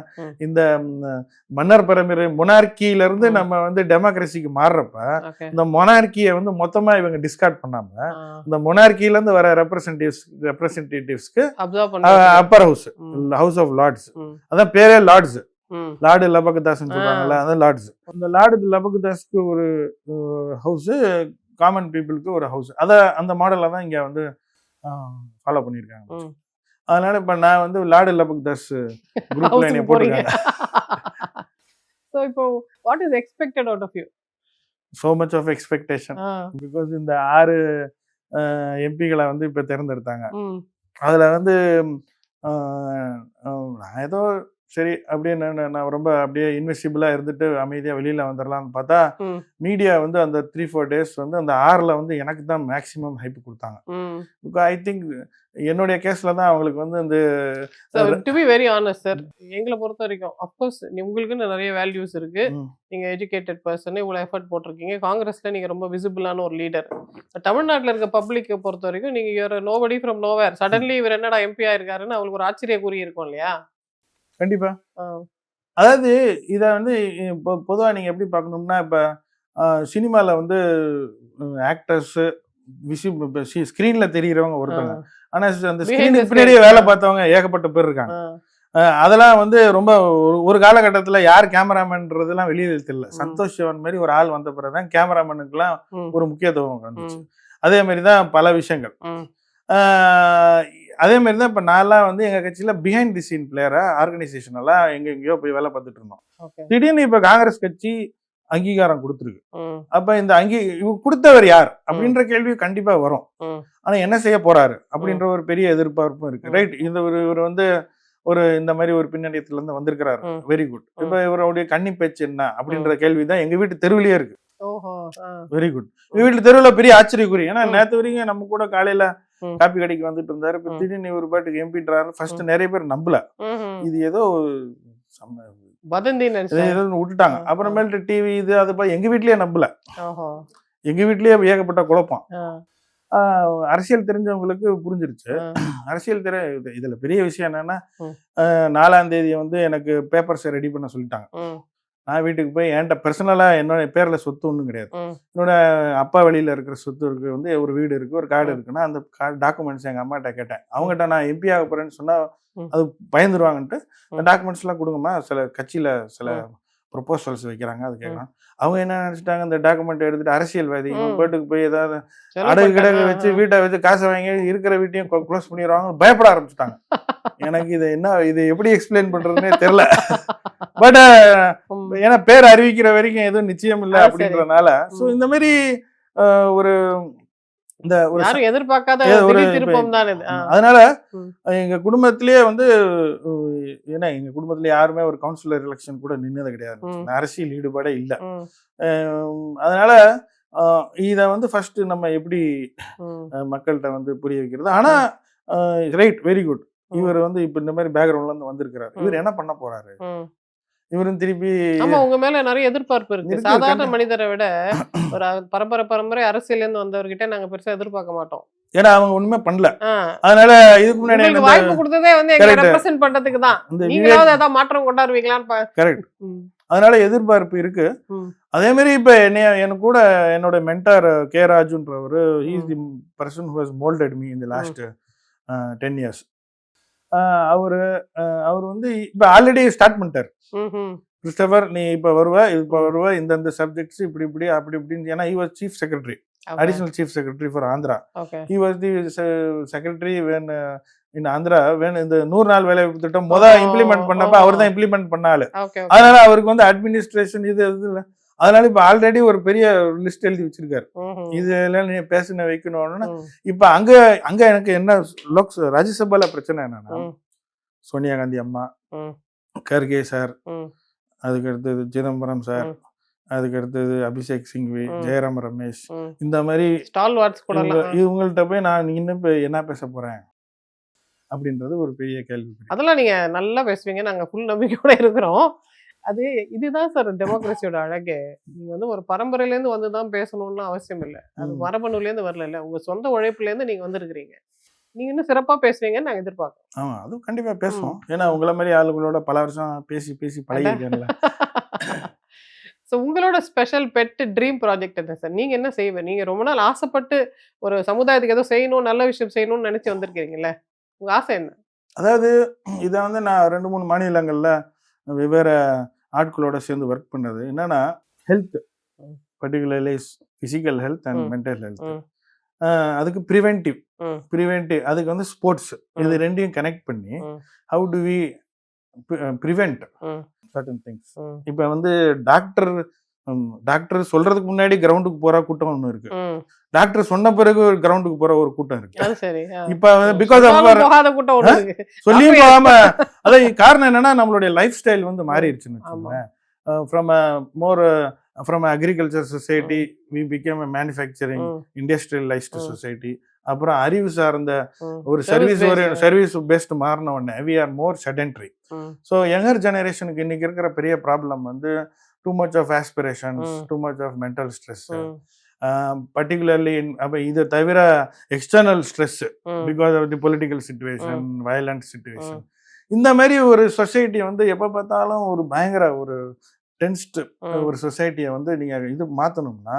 இந்த மன்னர் பரம்பரை மொனார்கியில இருந்து நம்ம வந்து டெமோக்ரஸிக்கு மாறுறப்ப இந்த மொனார்கியை வந்து மொத்தமா இவங்க டிஸ்கார்ட் பண்ணாம இந்த மொனார்கியில இருந்து வர ரெப்ரசன்டேட்டிவ்ஸ்க்கு upper house, house of lords, அதான் பேரே லார்ட்ஸ். லார்டு லபகதாஸ் சொல்றாங்கல்ல, அதான் லார்ட்ஸ். அந்த லார்டு லபகதாஸ்க்கு ஒரு ஹவுஸ், காமன் பீப்புளுக்கு ஒரு ஹவுஸ். அந்த மாடலை தான் இங்க வந்து ஃபாலோ பண்ணியிருக்காங்க. அதனால இப்ப நான் வந்து லார்டு லபகதாஸ் குரூப்ல என்ன போட்டுருக்காங்க. So இப்போ what is expected out of you? So much of expectation. Because இந்த 6 எம்பிகளை வந்து இப்ப தேர்ந்தெடுத்தாங்க. அதுல வந்து நான் ஏதோ சரி அப்படியே நான் ரொம்ப அப்படியே இன்வெஸ்டிபிளா இருந்துட்டு அமைதியா வெளியில வந்துடலாம்னு பார்த்தா மீடியா வந்து அந்த 3-4 days வந்து அந்த 6ல வந்து எனக்கு தான் மேக்சிமம் ஹைப் கொடுத்தாங்க. ஐ திங்க் என்னுடைய கேஸ்ல தான் அவங்களுக்கு வந்து இந்த to be very honest sir, எங்களை பொறுத்த வரைக்கும் அப்கோர்ஸ் உங்களுக்குன்னு நிறைய வேல்யூஸ் இருக்கு, நீங்க எஜுகேட்டட் பர்சன், இவ்வளவு எஃபர்ட் போட்டிருக்கீங்க, காங்கிரஸ்ல நீங்க ரொம்ப விசிபிளான ஒரு லீடர். தமிழ்நாட்டில் இருக்க பப்ளிக்கை பொறுத்த வரைக்கும் நீங்க you're nobody from nowhere, suddenly இவர் என்னடா எம்பி ஆயிருக்காருன்னு அவங்களுக்கு ஒரு ஆச்சரிய குறி இருக்கும் இல்லையா? கண்டிப்பா. அதாவது இத வந்து பொதுவா நீங்க எப்படி பார்க்கணும்னா, இப்ப சினிமாவில் வந்து ஆக்டர்ஸு ஸ்க்ரீனில் தெரிகிறவங்க ஒருத்தவங்க, ஆனால் அந்த ஸ்க்ரீனுக்கு பின்னாடியே வேலை பார்த்தவங்க ஏகப்பட்ட பேர் இருக்காங்க. அதெல்லாம் வந்து ரொம்ப ஒரு காலகட்டத்தில் யார் கேமராமேன்றதுலாம் வெளியில் தெரியல. சந்தோஷ் சிவன் மாதிரி ஒரு ஆள் வந்த பிறகுதான் கேமராமேனுக்குலாம் ஒரு முக்கியத்துவம் வந்துச்சு. அதே மாதிரி தான் பல விஷயங்கள். அதே மாதிரி தான் இப்போ நான்லாம் வந்து எங்கள் கட்சியில் பிஹைண்ட் தி சீன் பிளேயராக ஆர்கனைசேஷனெல்லாம் எங்கெங்கேயோ போய் வேலை பார்த்துட்டு இருந்தோம். திடீர்னு இப்போ காங்கிரஸ் கட்சி அங்கீகாரம் கொடுத்துருக்கு. அப்ப இந்த கொடுத்தவர் யார் அப்படின்ற கேள்வி கண்டிப்பா வரும். ஆனா என்ன செய்ய போறாரு அப்படின்ற ஒரு பெரிய எதிர்பார்ப்பும் இருக்கு. ரைட், இவர் வந்து ஒரு இந்த மாதிரி ஒரு பின்னணியத்துல இருந்து வந்திருக்கிறாரு, வெரி குட். இப்ப இவருடைய கன்னி பேச்சு என்ன அப்படின்ற கேள்விதான் எங்க வீட்டு தெருவிலேயே இருக்கு. Very good. எங்க வீட்டு தெருவுல பெரிய ஆச்சரியக்குறி. ஏன்னா நேற்று வரைக்கும் நம்ம கூட காலையில காப்பி கடைக்கு வந்துட்டு இருந்தாரு. இப்ப திடீர்னு இவர் பாட்டுக்கு எம்பின்றாரு. ஃபர்ஸ்ட் நிறைய பேர் நம்பல, இது ஏதோ விட்டுட்டாங்க. அப்புறமேட்டு டிவி இது அது எங்க வீட்லயே நம்பல. எங்க வீட்லயே ஏகப்பட்ட குழப்பம். அரசியல் தெரிஞ்சவங்களுக்கு புரிஞ்சிருச்சு. அரசியல் இதுல பெரிய விஷயம் என்னன்னா, 4ஆம் தேதி வந்து எனக்கு பேப்பர்ஸ் ரெடி பண்ண சொல்லிட்டாங்க. நான் வீட்டுக்கு போய் என்கிட்ட பர்சனலா என்னோட பேர்ல சொத்து ஒன்றும் கிடையாது. என்னோட அப்பா வழியில இருக்கிற சொத்து இருக்கு, வந்து ஒரு வீடு இருக்கு, ஒரு கார்டு இருக்குன்னா அந்த டாக்குமெண்ட்ஸ் எங்க அம்மாட்ட கேட்டேன். அவங்ககிட்ட நான் எம்பி ஆக போறேன்னு சொன்னா அது பயந்துருவாங்கன்ட்டு டாக்குமெண்ட்ஸ் எல்லாம் கொடுங்கம்மா, சில கட்சியில சில ப்ரொபோசல்ஸ் வைக்கிறாங்க, அது கேட்கலாம். அவங்க என்ன நினைச்சிட்டாங்க, இந்த டாக்குமெண்ட் எடுத்துட்டு அரசியல்வாதி வீட்டுக்கு போய் ஏதாவது அடகு கிடகு வச்சு வீட்டை வச்சு காசை வாங்கி இருக்கிற வீட்டையும் க்ளோஸ் பண்ணிடுவாங்க, பயப்பட ஆரம்பிச்சுட்டாங்க. எனக்கு இது எப்படி எக்ஸ்பிளைன் பண்றதுன்னே தெரியல. பட் ஏன்னா பேர் அறிவிக்கிற வரைக்கும் எதுவும் நிச்சயம் இல்லை அப்படின்றதுனால, ஸோ இந்த மாதிரி ஒரு இந்த ஒரு எதிர்பார்க்காத ஒரு திருப்பம் தான் இது. அதனால எங்க குடும்பத்திலேயே வந்து, ஏன்னா எங்க குடும்பத்துல யாருமே ஒரு கவுன்சிலர் எலெக்ஷன் கூட நின்னது கிடையாது, அரசியல் ஈடுபாடே இல்லை. அதனால இத வந்து ஃபர்ஸ்ட் நம்ம எப்படி மக்கள்கிட்ட வந்து புரிய வைக்கிறது. ஆனா ரைட், வெரி குட். இவர் வந்து இப்ப இந்த மாதிரி பேக்ரவுண்ட்ல இருந்து வந்திருக்கிறாரு. இவர் என்ன பண்ண போறாரு? இவரும் திருப்பி உங்க மேல நிறைய எதிர்பார்ப்பு இருக்கு. சாதாரண மனிதரை விட ஒரு பரம்பரை அரசியல் இருந்து வந்தவர்கிட்ட நாங்க பெருசா எதிர்பார்க்க மாட்டோம். ஏன்னா அவங்க ஒண்ணுமே பண்ணல. அதனால இதுக்கு முன்னாடி வாய்ப்பு கொடுத்ததே வந்து எங்களை ரெப்ரசன்ட் பண்றதுக்கு தான். நீங்களாவது ஏதாவது மாற்றம் கொண்டாடுவீங்களான்னு. கரெக்ட். அதனால எதிர்பார்ப்பு இருக்கு. அதே மாதிரி இப்ப எனக்கு கூட என்னோட மென்டார் கே ராஜுன்றவர், he is the person who has molded me in the last 10 years. அவர் வந்து இப்ப ஆல்ரெடி ஸ்டார்ட் பண்ணிட்டார். கிறிஸ்டபர், நீ இப்ப வருவ இந்த சப்ஜெக்ட்ஸ் இப்படி அப்படி இப்படின்னு. ஏன்னா he was chief secretary, additional chief secretary for Andhra. He was the secretary when in Andhra when இந்த 100 நாள் வேலை திட்டம் இம்ப்ளிமெண்ட் பண்ணப்ப அவர் தான் இம்ப்ளிமெண்ட் பண்ணாரு. அதனால அவருக்கு வந்து அட்மினிஸ்ட்ரேஷன் இது இல்லை. அதனால இப்ப ஆல்ரெடி ஒரு பெரிய லிஸ்ட் எழுதி வச்சிருக்காரு, இதெல்லாம் நீ பேசின வைக்கணும்னு. இப்ப அங்க எனக்கு என்ன ராஜ்யசபால பிரச்சனை என்னன்னா, சோனியா காந்தி அம்மா, கர்கே சார், அதுக்கு அடுத்தது சிதம்பரம் சார், அதுக்கு அடுத்தது அபிஷேக் சிங்வி, ஜெயராம் ரமேஷ், இந்த மாதிரி இவங்கள்ட்ட போய் நான் இன்னும் என்ன பேச போறேன் அப்படின்றது ஒரு பெரிய கேள்வி. அதெல்லாம் நீங்க நல்லா பேசுவீங்க, நாங்க ஃபுல் நம்பிக்கையோட இருக்கிறோம். இதுதான் சார் டெமோக்ரஸியோட அழகு. நீங்க வந்து ஒரு பரம்பரையில இருந்து வந்துதான் பேசணும்னு அவசியம் இல்லை. அது மரபணுல இருந்து வரல, உங்க சொந்த உழைப்புல இருந்து நீங்க வந்திருக்கிறீங்க. நீங்க இன்னும் சிறப்பா பேசுவீங்கன்னு நாங்க எதிர்பார்க்கிறோம். ஆமா, அதுவும் கண்டிப்பா பேசுவோம். ஏன்னா உங்களை மாதிரி ஆளுங்களோட பல வருஷம் பேசி பழகிருக்கேன்ல. ஸோ உங்களோட ஸ்பெஷல் பெட் ட்ரீம் ப்ராஜெக்ட் என்ன சார்? நீங்க என்ன செய்வீங்க? நீங்க ரொம்ப நாள் ஆசைப்பட்டு ஒரு சமுதாயத்துக்கு ஏதோ செய்யணும், நல்ல விஷயம் செய்யணும்னு நினைச்சு வந்திருக்கீங்கல்ல, உங்க ஆசை என்ன? அதாவது இதை வந்து நான் 2-3 மாநிலங்கள்ல வெவ்வேறு ஆட்களோட சேர்ந்து ஒர்க் பண்ணது என்னன்னா, health, particularly physical health and mental health. அதுக்கு ப்ரிவென்டிவ், அதுக்கு வந்து ஸ்போர்ட்ஸ், இது ரெண்டையும் கனெக்ட் பண்ணி how do we prevent certain things. இப்போ வந்து டாக்டர் சொல்றதுக்கு முன்னாடி கிரவுண்டுக்கு போற கூட்டம் ஒன்று இருக்கு, டாக்டர் சொன்ன பிறகு கிரவுண்டுக்கு போற ஒரு கூட்டம் இருக்கு. இப்ப பிகாஸ் சொல்லியும் போகாம, அதான் காரணம் என்னன்னா நம்மளுடைய லைஃப் ஸ்டைல் வந்து மாறிடுச்சுன்னு வச்சுக்கோங்களேன். From agriculture society we became a manufacturing industrialized society. அப்புறம் அறிவு சார்ந்த ஒரு சர்வீஸ் பேஸ்ட் மாறின உடனே we are more sedentary. So younger ஜெனரேஷனுக்கு இன்னைக்கு இருக்கிற பெரிய ப்ராப்ளம் வந்து too much of aspirations, too much of mental stress, particularly அப்போ இதை தவிர external stress because of the political situation, violent situation. இந்த மாதிரி ஒரு சொசைட்டி வந்து எப்போ பார்த்தாலும் ஒரு பயங்கர ஒரு டென்ஸ்ட் ஒரு சொசைட்டியை வந்து நீங்க இது மாத்தணும்னா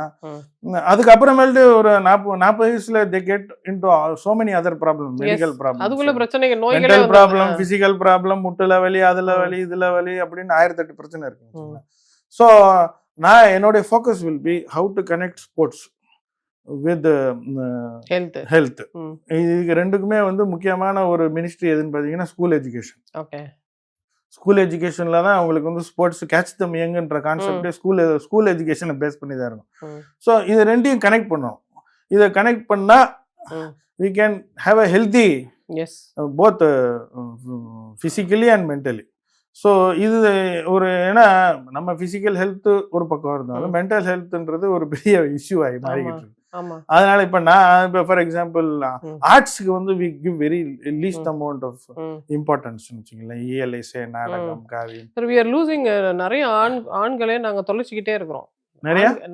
அதுக்கப்புறமேட்டு ஒரு 40 வயசுல they get into so many other problem, medical அதுக்குள்ள ப்ராப்ளம், பிரச்சனைகள் நோய்களே மென்டல் வந்து ப்ராப்ளம், பிசிக்கல் ப்ராப்ளம், முட்டுல வலி, அதுல வலி, இதுல வலி அப்படின்னு 1008 பிரச்சனை இருக்கு. ஸோ நான் என்னுடைய focus will be how to connect sports with health. இதுக்கு ரெண்டுக்குமே வந்து முக்கியமான ஒரு மினிஸ்ட்ரி எதுன்னு பார்த்தீங்கன்னா ஸ்கூல் எஜுகேஷன். ஓகே. ஸ்கூல் எஜுகேஷன்ல தான் அவங்களுக்கு வந்து ஸ்போர்ட்ஸ் கேட்ச் தம் யங்ன்ற கான்செப்டே ஸ்கூல் எஜுகேஷனை பேஸ் பண்ணி தான் இருக்கும். ஸோ இது ரெண்டையும் கனெக்ட் பண்ணணும். இதை கனெக்ட் பண்ணா we can have a healthy both physically and mentally. So இது ஒரு ஏன்னா நம்ம பிசிக்கல் ஹெல்த் ஒரு பக்கம் இருந்தாலும் மென்டல் ஹெல்த்ன்றது ஒரு பெரிய இஷ்யூ ஆகி மாறிக்கிட்டு இருக்கு. அதனால இப்ப நான் இப்போ ஃபார் எக்ஸாம்பிள் ஆர்ட்ஸ்க்கு வந்து we give very least amount of importance வச்சுங்களேன். இஎல்ஐசே, நாடகம், காவியம். சார் வி ஆர் லூசிங் நிறைய ஆண்களே நாங்க தொலைச்சிக்கிட்டே இருக்கிறோம்.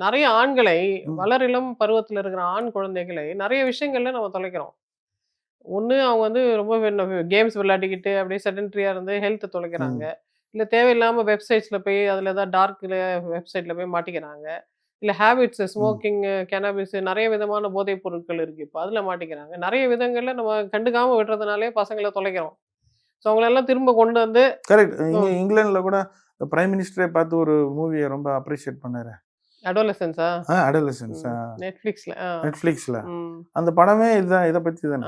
நிறைய ஆண்களை வளரிளம் பருவத்தில் இருக்கிற ஆண் குழந்தைகளை நிறைய விஷயங்கள்ல நம்ம தொலைக்கிறோம். ஒன்று அவங்க வந்து ரொம்ப கேம்ஸ் விளையாடிக்கிட்டு அப்படியே செடன்ட்ரியா இருந்து ஹெல்த்தை தொலைக்கிறாங்க. இல்லை தேவையில்லாமல் வெப்சைட்ஸில் போய் அதில் ஏதாவது டார்க்கில் வெப்சைட்டில் போய் மாட்டிக்கிறாங்க. இல்லை ஹேபிட்ஸ், ஸ்மோக்கிங், கெனாபிஸ், நிறைய விதமான போதைப் பொருட்கள் இருக்குது. இப்போ அதில் மாட்டிக்கிறாங்க. நிறைய விதங்களில் நம்ம கண்டுக்காமல் விடுறதுனாலே பசங்களை தொலைக்கிறோம். ஸோ அவங்களெல்லாம் திரும்ப கொண்டு வந்து கரெக்ட். இங்கிலாண்டில் கூட பிரைம் மினிஸ்டரே பார்த்து ஒரு மூவியை ரொம்ப அப்ரிஷியேட் பண்ணாரு. அடோலசன்ஸா? அடோலசன்ஸா நெட்ஃப்ளிக்ஸ்ல அந்த படமே இதுதான், இதை பற்றி தானே.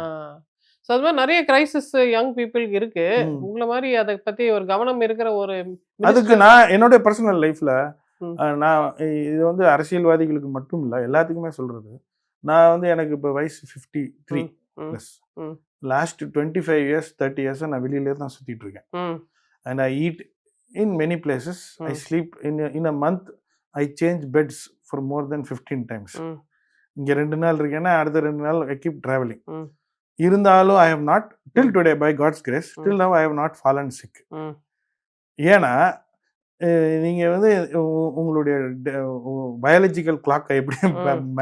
ஸோ அது மாதிரி நிறைய கிரைசிஸ் யங் பீப்புளுக்கு இருக்கு. உங்களை மாதிரி அதை பற்றி ஒரு கவனம் இருக்கிற ஒரு அதுக்கு நான் என்னுடைய பர்சனல் லைஃப்ல நான் இது வந்து அரசியல்வாதிகளுக்கு மட்டும் இல்லை, எல்லாத்துக்குமே சொல்றது. நான் வந்து எனக்கு இப்போ வயசு 53 ப்ளஸ். லாஸ்ட் 25 years 30 years நான் வெளியிலே தான் சுற்றிட்டு இருக்கேன். And I eat in many places. I sleep in a month. I change beds for more then 15 times. இங்கே 2 நாள் இருக்கேன்னா அடுத்த 2 நாள் ஐ கீப் ட்ராவலிங். இருந்தாலும் I have not till today by God's grace till now I have not fallen sick. ஏன்னா நீங்கள் வந்து உங்களுடைய பயாலஜிக்கல் கிளாக்கை எப்படி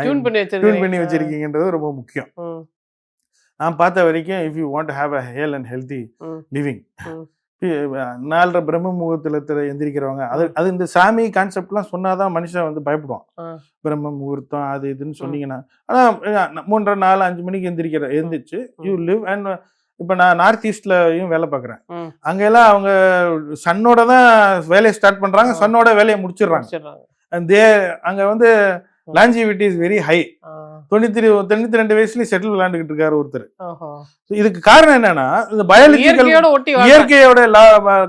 டியூன் பண்ணி வச்சிருக்கீங்கன்றது ரொம்ப முக்கியம். நான் பார்த்த வரைக்கும் if you want to have a hell and healthy living, 4:30 பிரம்ம முகூர்த்தத்தில் எந்திரிக்கிறவங்க, அது இந்த சாமி கான்செப்ட்லாம் சொன்னாதான் மனுஷன் வந்து பயப்படுவான். பிரம்ம முகூர்த்தம் அது இதுன்னு சொன்னீங்கன்னா, ஆனால் 3:30 4 5 மணிக்கு எந்திரிச்சு யூ லிவ். அண்ட் இப்போ நான் நார்த் ஈஸ்ட்லயும் வேலை பார்க்குறேன். அங்கெல்லாம் அவங்க சன்னோட தான் வேலையை ஸ்டார்ட் பண்றாங்க, சன்னோட வேலையை முடிச்சிடுறாங்க. அங்கே வந்து லாஞ்சிவிட்டி இஸ் வெரி ஹை. 92 வயசுலயும் செட்டில் விளையாண்டுகிட்டு இருக்காரு ஒருத்தர். இதுக்கு காரணம் என்னன்னா இந்த பயாலஜிக்கல் இயற்கையோட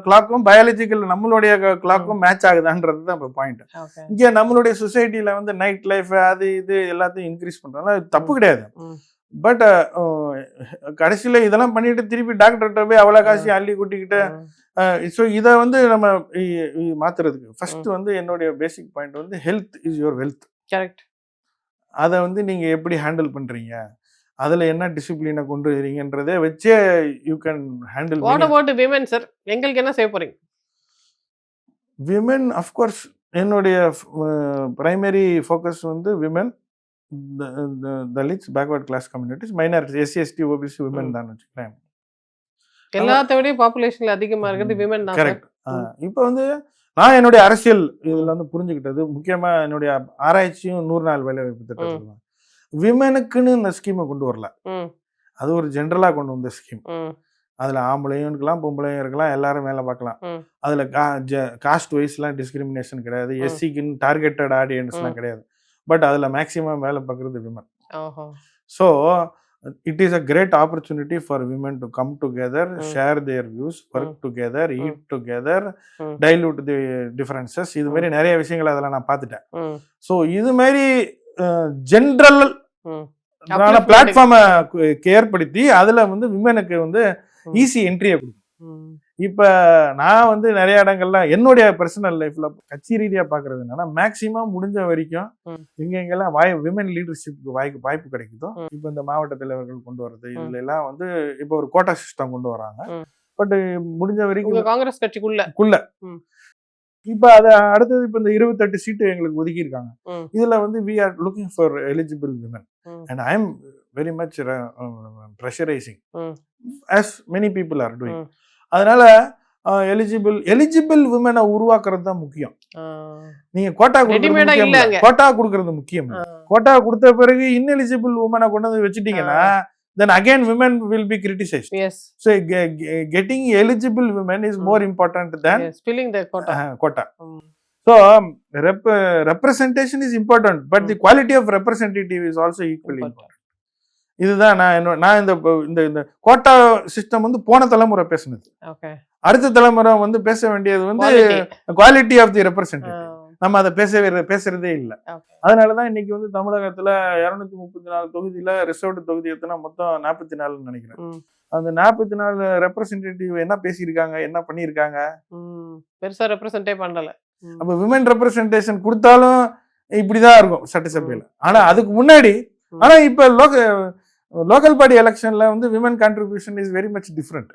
கிளாக்கும் பயாலஜிக்கல் நம்மளுடைய கிளாக்கும் மேட்ச் ஆகுதான்றது தான் இப்போ பாயிண்ட். இங்க நம்மளுடைய சொசைட்டில வந்து நைட் லைஃப் அது இது எல்லாத்தையும் இன்க்ரீஸ் பண்றாங்க, தப்பு கிடையாது. பட் கடைசியில இதெல்லாம் பண்ணிட்டு திருப்பி டாக்டர்கிட்ட போய் அவ்வளோ காசு அள்ளி கூட்டிக்கிட்டு ஸோ இதை வந்து நம்ம மாத்துறதுக்கு ஃபர்ஸ்ட் வந்து என்னுடைய பேசிக் பாயிண்ட் வந்து health is your wealth. Correct. அதை வந்து நீங்க எப்படி ஹேண்டில் பண்றீங்க, அதுல என்ன டிசிப்ளினை கொண்டு வரீங்கன்றதே வச்சே you can handle. What about women sir? எங்களுக்கு என்ன செய்ய போறீங்க? விமென் அஃப்கோர்ஸ் என்னுடைய பிரைமரி ஃபோக்கஸ் வந்து women, Dalits, backward class communities, minorities, SC ST OBC women தான் வச்சுக்கிறேன். எல்லாத்தோட பாப்புலேஷன்ல அதிகமா இருக்கிறது விமென் தான். கரெக்ட். இப்போ வந்து நான் என்னுடைய அரசியல் இதில் வந்து புரிஞ்சுக்கிட்டது முக்கியமா என்னுடைய ஆராய்ச்சியும் 100 நாள் வேலை வாய்ப்பு திட்டம் விமெனுக்குன்னு இந்த ஸ்கீமை கொண்டு வரல. அது ஒரு ஜென்ரலா கொண்டு வந்த ஸ்கீம். அதுல ஆம்பளையும் இருக்கலாம், பொம்பளையும் இருக்கலாம், எல்லாரும் வேலை பார்க்கலாம். அதுல காஸ்ட் வைஸ்லாம் டிஸ்கிரிமினேஷன் கிடையாது, எஸ்சிக்குன்னு டார்கெட்டட் ஆடியன்ஸ்லாம் கிடையாது. பட் அதில் மேக்ஸிமம் வேலை பார்க்குறது women. So it is a great opportunity for women to come together, share their views, work together, eat together, dilute the differences. இது மாதிரி நிறைய விஷயங்கள் அதெல்லாம் நான் பார்த்துட்டேன். ஸோ இது மாதிரி ஜென்ரல் பிளாட்ஃபார்மை ஏற்படுத்தி அதில் வந்து விமனுக்கு வந்து ஈஸி என்ட்ரியை கொடுக்கும். இப்போ நான் வந்து நிறைய இடங்கள்ல என்னுடைய பர்சனல் லைஃப்ல கட்சி ரீதியா பாக்குறது என்னன்னா மேக்சிமம் முடிஞ்ச வரைக்கும் எங்கெங்கெல்லாம் விமன் லீடர்ஷிப்க்கு வாய்ப்பு கிடைக்குதோ இப்போ இந்த மாவட்ட தலைவர்கள் கொண்டு வர்றது இதுல எல்லாம் வந்து இப்போ ஒரு கோட்டா சிஸ்டம் கொண்டு வராங்க. பட் முடிஞ்ச வரைக்கும் காங்கிரஸ் கட்சிக்குள்ள இப்ப அதை அடுத்தது இப்ப இந்த 28 சீட்டு எங்களுக்கு ஒதுக்கி இருக்காங்க. இதுல வந்து we are looking for eligible women and I am very much pressurizing as many people are doing. அதனால எலிஜிபிள் விமனை உருவாக்குறது தான் முக்கியம். நீங்க கோட்டா கொடுக்கறது முக்கியம். கோட்டா கொடுத்த பிறகு இன்எலிஜிபிள் உமனை கொண்டு வந்து வச்சுட்டீங்கன்னா then again women will be criticized. Yes. So getting eligible women is more important than filling the quota. So representation is important, but the quality of representative is also equally important. இதுதான் நான் இந்த கோட்டா சிஸ்டம் வந்து போன தலைமுறை பேசுனது. அடுத்த தலைமுறை வந்து பேச வேண்டியது வந்து குவாலிட்டி ஆஃப் தி ரெப்ரசன்டேட்டிவ். நம்ம அதை பேசுறதே இல்லை. அதனாலதான் இன்னைக்கு வந்து தமிழகத்துல 234 தொகுதியில ரிசர்வ்டு தொகுதி எத்தனை மொத்தம் 44 நினைக்கிறேன். அந்த 44 ரெப்ரசன்டேட்டிவ் என்ன பேசியிருக்காங்க, என்ன பண்ணியிருக்காங்க, பெருசா ரெப்ரசன்டே பண்ணல. அப்ப விமன் ரெப்ரசன்டேஷன் கொடுத்தாலும் இப்படிதான் இருக்கும் சட்டசபையில. ஆனா அதுக்கு முன்னாடி இப்ப லோக்கல் பாடி எலெக்ஷன்ல வந்து women contribution is very much different.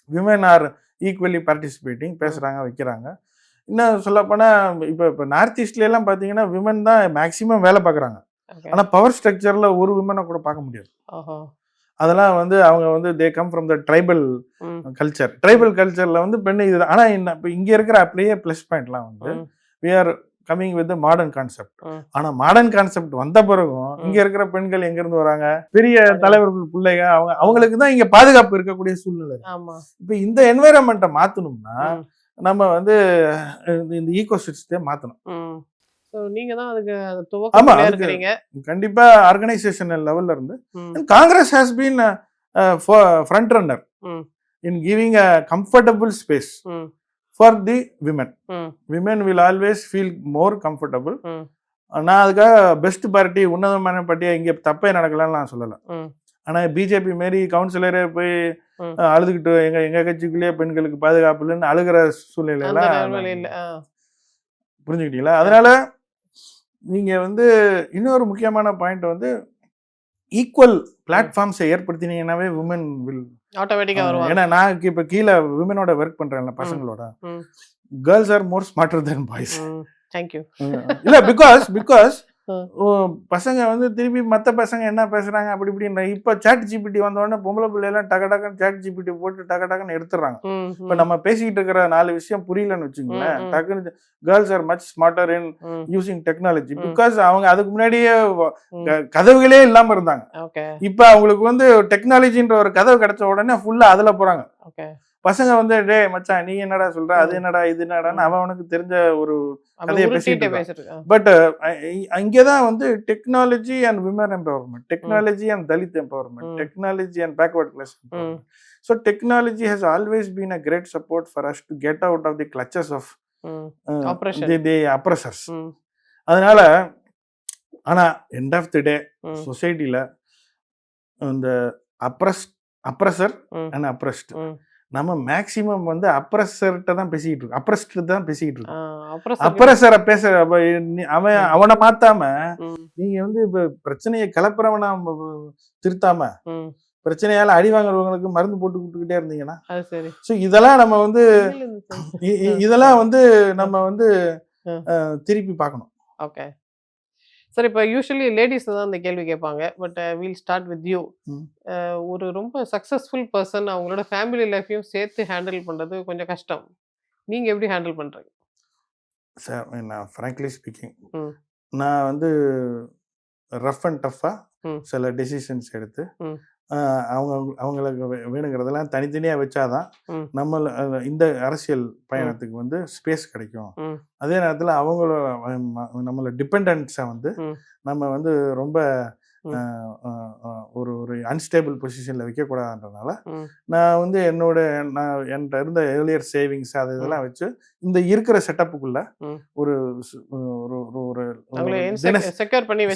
Women R equally participating, பேசுறாங்க, வைக்கிறாங்க. இன்னும் சொல்ல போனா இப்ப நார்த் ஈஸ்ட்ல எல்லாம் பாத்தீங்கன்னா விமன் தான் மேக்சிமம் வேலை பாக்குறாங்க. ஆனா பவர் ஸ்ட்ரக்சர்ல ஒரு விமனை கூட பார்க்க முடியாது. அதெல்லாம் வந்து அவங்க வந்து they come from the tribal culture. Tribal கல்ச்சர்ல வந்து பெண்ணு இதுதான். ஆனா இப்ப இங்க இருக்கிற அப்படியே பிளஸ் பாயிண்ட்லாம் வந்து we are coming with the modern concept. ஆனா மாடர்ன் கான்செப்ட் வந்த பிறகும் இங்க இருக்கிற பெண்கள் எங்க இருந்து வராங்க, பெரிய தலைவர்கள் பிள்ளைங்க, அவங்களுக்கு தான் இங்க பாதுகாப்பு இருக்கக்கூடிய சூழ்நிலை. இப்ப இந்த என்வைரன்மெண்ட்டை மாத்தணும்னா நம்ம வந்து இந்த ஈகோ சிஸ்டத்தை மாத்தணும். நீங்க தான் அதுக்கு துவக்கமா இருக்கீங்க. கண்டிப்பா ஆர்கனைசேஷனல் லெவல்ல இருந்து Congress has been front runner in giving a comfortable space for the women. Women will always feel more comfortable. நான் அதுக்காக பெஸ்ட் பார்ட்டி, உன்னதமான பார்ட்டியா இங்க தப்பே நடக்கலாம்னு நான் சொல்லல. ஆனா பிஜேபி மாரி கவுன்சிலரே போய் அழுதுகிட்டு எங்க கட்சிக்குள்ளேயே பெண்களுக்கு பாதுகாப்பு இல்லைன்னு அழுகிற சூழ்நிலை எல்லாம் புரிஞ்சுக்கிட்டீங்களா? அதனால நீங்க வந்து இன்னொரு முக்கியமான பாயிண்ட் வந்து ஈக்குவல் பிளாட்ஃபார்ம்ஸை ஏற்படுத்தினீங்கன்னாவே விமன் வில் ஆட்டோமேட்டிக்கா வருவாங்க. ஏன்னா நான் இப்ப கீழே விமனோட ஒர்க் பண்றேன்ல, பசங்களோட, girls are more smarter then boys. Thank you. இல்ல பிகாஸ் பசங்க வந்து திருப்பி மற்ற பசங்க என்ன பேசுறாங்க அப்படி இப்படின்ற. இப்ப சாட் ஜிபிடி வந்த உடனே பொம்பளை பிள்ளை எல்லாம் டக டக்குன்னு சாட் ஜிபிடி போட்டு டக டக்குன்னு எடுத்துறாங்க. இப்ப நம்ம பேசிக்கிட்டு இருக்கிற 4 விஷயம் புரியலன்னு வச்சுங்களேன், டக்குன்னு girls are much smarter in using technology. Because அவங்க அதுக்கு முன்னாடியே கதவுகளே இல்லாம இருந்தாங்க. இப்ப அவங்களுக்கு வந்து டெக்னாலஜின்ற ஒரு கதவு கிடைச்ச உடனே ஃபுல்லா அதுல போறாங்க. பசங்க வந்து டே மச்சான் நீ என்னடா சொல்ற, அது என்னடா இது என்னடான்னு அவனுக்கு தெரிஞ்ச ஒரு கதையை பேசிட்டு. பட் இங்கதான் வந்து technology and women empowerment, technology and Dalit empowerment, technology and backward class empowerment. So technology has always been a great support for us to get out of the clutches of the oppressors. அதனால ஆனா எண்ட் ஆஃப் தி டே சொசைட்டில இந்த அப்ரஸர் அண்ட் அப்ரஸ்ட், நம்ம மேக்சிமம் வந்து அப்ரஸர்கிட்ட தான் பேசிக்கிட்டு இருக்கோம், அப்ரஸ்ட் தான் பேசிக்கிட்டு இருக்கோம். அப்ரஸரை அவனை மாத்தாம நீங்க வந்து இப்ப பிரச்சனையை கிளப்புறவனா திருத்தாம பிரச்சனையால அடி வாங்குறவங்களுக்கு மருந்து போட்டு கொடுத்துக்கிட்டே இருந்தீங்கன்னா இதெல்லாம் நம்ம வந்து திருப்பி பார்க்கணும். ஓகே சார், இப்போ யூஸ்வலி லேடிஸ் தான் இந்த கேள்வி கேட்பாங்க. But we'll start with you. ஒரு ரொம்ப சக்ஸஸ்ஃபுல் பர்சன் அவங்களோட ஃபேமிலி லைஃப்பையும் சேர்த்து ஹேண்டில் பண்ணுறது கொஞ்சம் கஷ்டம். நீங்கள் எப்படி ஹேண்டில் பண்ணுறீங்க? சார், நான் ஃப்ராங்க்லி ஸ்பீக்கிங் நான் வந்து ரஃப் அண்ட் டஃப்பாக சில டெசிஷன்ஸ் எடுத்து அவங்களுக்கு வேணுங்கிறதெல்லாம் தனித்தனியாக வச்சாதான் நம்ம இந்த அரசியல் பயணத்துக்கு வந்து ஸ்பேஸ் கிடைக்கும். அதே நேரத்தில் நம்மள டிபெண்டன்ஸை வந்து நம்ம வந்து ரொம்ப ஒரு அன்ஸ்டேபிள் பொசிஷனில் வைக்கக்கூடாதுன்றதுனால நான் வந்து என்கிட்ட இருந்த ஏர்லியர் சேவிங்ஸ் அது இதெல்லாம் வச்சு இந்த இருக்கிற செட்டப்புக்குள்ள ஒரு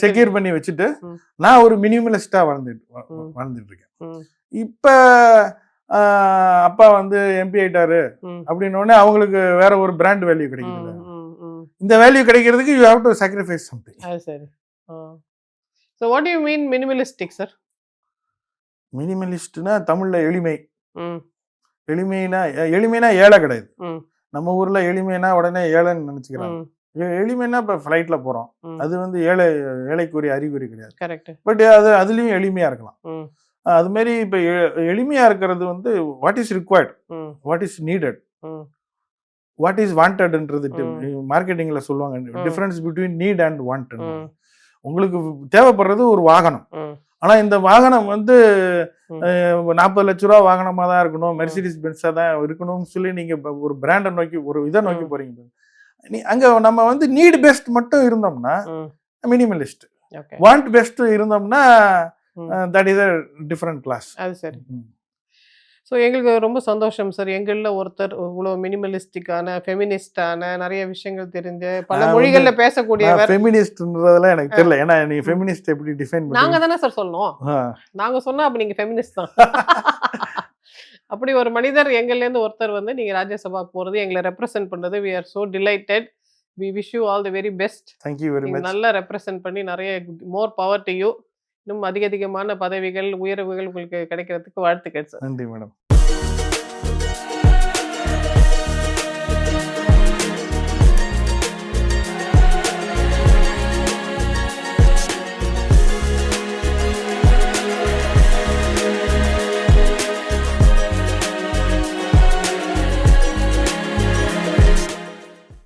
செக்யூர் பண்ணி வச்சுட்டு நான் ஒரு மினிமலிஸ்டா வாழ்ந்துட்டு இருக்கேன். இப்ப அப்பா வந்து எம்பி ஆயிட்டாரு அப்படின்னோடனே அவங்களுக்கு வேற ஒரு பிராண்ட் வேல்யூ கிடைக்குது. இந்த வேல்யூ கிடைக்கிறதுக்கு you have to sacrifice something. சரி. So what do you mean minimalistic, sir? மினிமலிஸ்ட்னா தமிழ்ல எளிமை. எளிமைனா ஏழை கிடையாது. நம்ம ஊர்ல எளிமைனா உடனே ஏழைன்னு நினைச்சுக்கிறாங்க. எளிமைனா இப்ப ஃபிளைட்ல போறோம், அது வந்து ஏழைக்குரிய அறிகுறி கிடையாது. பட் அதுலயும் எளிமையா இருக்கலாம். அது மாதிரி இப்போ எளிமையா இருக்கிறது வந்து what is required, hmm, what is needed, hmm, what is வாண்டட்ன்றது ம். மார்க்கெட்டிங்ல சொல்லுவாங்க, difference between need and want. Hmm, உங்களுக்கு தேவைப்படுறது ஒரு வாகனம், ம், ஆனா இந்த வாகனம் வந்து ம். 40 லட்ச ரூபா வாகனமா தான் இருக்கணும், மெர்சிடிஸ் பென்ஸா தான் இருக்கணும்னு சொல்லி நீங்க ஒரு பிராண்டை நோக்கி ஒரு இதை நோக்கி போறீங்க. அங்க நம்ம வந்து நீட் பெஸ்ட் மட்டும் இருந்தோம்னா ம். Minimalist, okay. வாண்ட் பெஸ்ட் இருந்தோம்னா hmm. That is a different class. அது சரி. ஸோ எங்களுக்கு ரொம்ப சந்தோஷம் சார். எங்களில் ஒருத்தர் இவ்வளோ மினிமலிஸ்டிக்கான, ஃபெமினிஸ்டான, நிறைய விஷயங்கள் தெரிஞ்ச, பல நான் மொழிகளில் பேசக்கூடியவர். ஃபெமினிஸ்ட்ன்றதெல்லாம் எனக்கு தெரியல, ஏன்னா நீங்க ஃபெமினிஸ்ட் எப்படி டிஃபைன் நாங்க பண்ணுவீங்க? தானே சார் சொல்லணும். நாங்க சொன்னா அப்ப நீங்க ஃபெமினிஸ்ட் தான். அப்படி ஒரு மனிதர் எங்கள்லேருந்து ஒருத்தர் வந்து நீங்க ராஜ்யசபா போறது, எங்களை ரெப்ரசென்ட் பண்றது, we are so delighted. we wish you all the very best. Thank you very நீங்க much. நல்லா ரெப்ரசென்ட் பண்ணி நிறைய மோர் பவர் டு யூ. இன்னும் அதிகமான பதவிகள், உயர்வுகள் உங்களுக்கு கிடைக்கிறதுக்கு வாழ்த்துக்கள் சார். நன்றி மேடம்.